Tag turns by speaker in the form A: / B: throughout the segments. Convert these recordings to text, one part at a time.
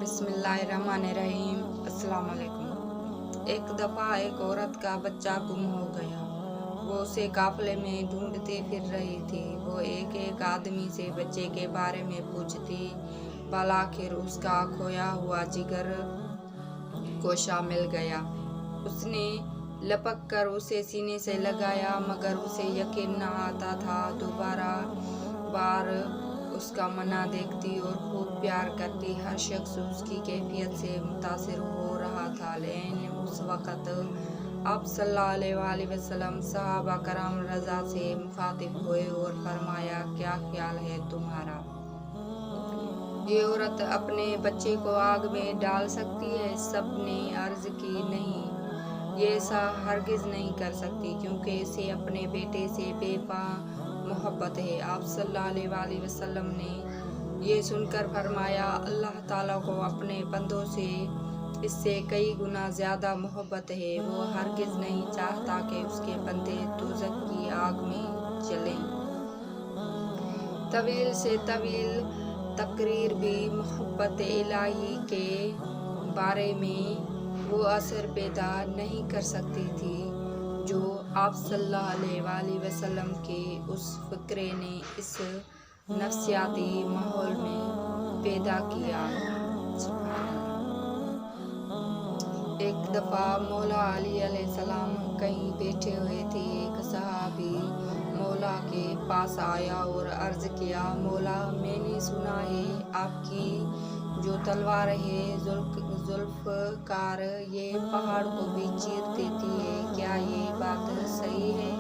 A: बिस्मिल्लाहिर्रहमानिर्रहीम। अस्सलाम वालेकुम। एक दफ़ा एक औरत का बच्चा गुम हो गया। वो उसे काफ़िले में ढूंढती फिर रही थी। वो एक एक आदमी से बच्चे के बारे में पूछती, भला आखिर उसका खोया हुआ जिगर कोशा मिल गया। उसने लपक कर उसे सीने से लगाया, मगर उसे यकीन न आता था। दोबारा बार उसका मना देखती और खूब प्यार करती। हर शख्स उसकी कैफियत से मुतासिर हो रहा था। लेकिन उस वक़्त आप सल्लल्लाहु अलैहि वसल्लम सहाबा कराम रज़ा से मुखातिब हुए और फरमाया, क्या ख्याल है तुम्हारा? ये औरत अपने बच्चे को आग में डाल सकती है? सब ने अर्ज़ की, नहीं, ये ऐसा हरगिज़ नहीं कर सकती, क्योंकि इसे अपने बेटे से बेपा मोहब्बत है। आप सल्लल्लाहु अलैहि वसल्लम ने ये सुनकर फरमाया, अल्लाह ताला को अपने बंदों से इससे कई गुना ज़्यादा मोहब्बत है। वो हरगिज़ नहीं चाहता कि उसके बंदे दोज़ख की आग में जलें। तवील से तवील तकरीर भी मोहब्बत इलाही के बारे में वो असर पैदा नहीं कर सकती थी जो आप सल्लल्लाहु अलैहि वसल्लम के उस फ़िक्रे ने इस नफ्सियाती माहौल में पैदा किया। एक दफ़ा मौला अली अलैहिस्सलाम कहीं बैठे हुए थे। एक सहाबी मौला के पास आया और अर्ज़ किया, मौला, मैंने सुना है आपकी जो तलवार है जुल्फ़कार ये पहाड़ को भी चीर देती है, क्या ये बात सही है?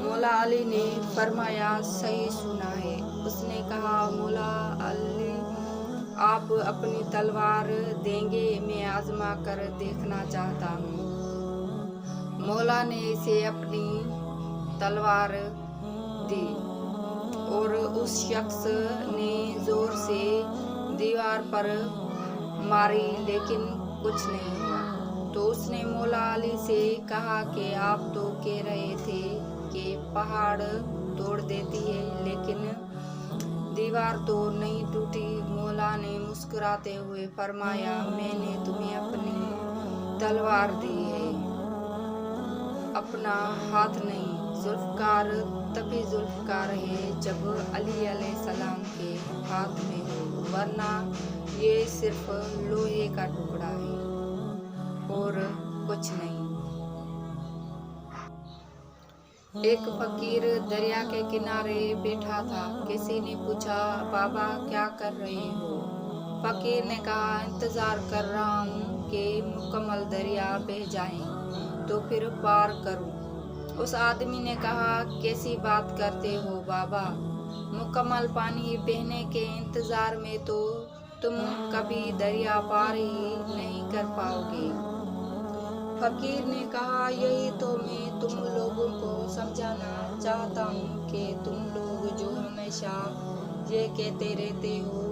A: मौला अली ने फरमाया, सही सुना है। उसने कहा, मौला अली, आप अपनी तलवार देंगे? मैं आजमा कर देखना चाहता हूँ। मौला ने इसे अपनी तलवार दी और उस शख्स ने जोर से दीवार पर मारी, लेकिन कुछ नहीं हुआ। तो उसने मौला अली से कहा कि आप तो कह रहे थे कि पहाड़ तोड़ देती है, लेकिन दीवार तो नहीं टूटी। मौला ने मुस्कुराते हुए फरमाया, मैंने तुम्हें अपनी तलवार दी है, अपना हाथ नहीं। जुल्फ़कार तभी जुल्फ़कार है जब अली अलैहिस्सलाम के हाथ में हो, वरना ये सिर्फ लोहे का टुकड़ा है और कुछ नहीं। एक फकीर दरिया के किनारे बैठा था। किसी ने पूछा, बाबा क्या कर रहे हो? फकीर ने कहा, इंतज़ार कर रहा हूँ कि मुकम्मल दरिया बह जाए तो फिर पार करूँ। उस आदमी ने कहा, कैसी बात करते हो बाबा, मुकम्मल पानी बहने के इंतज़ार में तो तुम कभी दरिया पार ही नहीं कर पाओगे। फकीर ने कहा, यही तो मैं तुम लोगों को समझाना चाहता हूँ कि तुम लोग जो हमेशा ये कहते रहते हो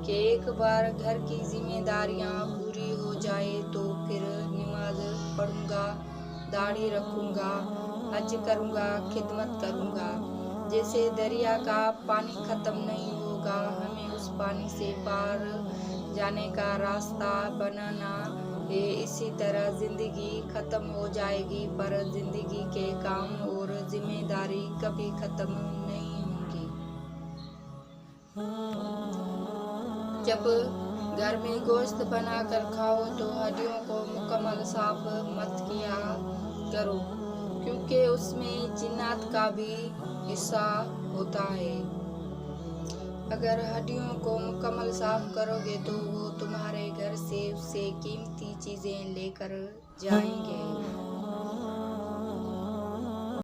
A: कि एक बार घर की जिम्मेदारियाँ पूरी हो जाए तो फिर नमाज पढ़ूँगा, दाढ़ी रखूँगा, हज करूँगा, खिदमत करूँगा। जैसे दरिया का पानी ख़त्म नहीं होगा, हमें उस पानी से पार जाने का रास्ता बनाना है। इसी तरह ज़िंदगी ख़त्म हो जाएगी, पर ज़िंदगी के काम और जिम्मेदारी कभी ख़त्म नहीं होंगी। जब घर में गोश्त बनाकर खाओ तो हड्डियों को मुकम्मल साफ मत किया करो, क्योंकि उसमें जिन्नात का भी हिस्सा होता है। अगर हड्डियों को मुकम्मल साफ करोगे तो वो तुम्हारे घर से उससे कीमती चीज़ें लेकर जाएंगे।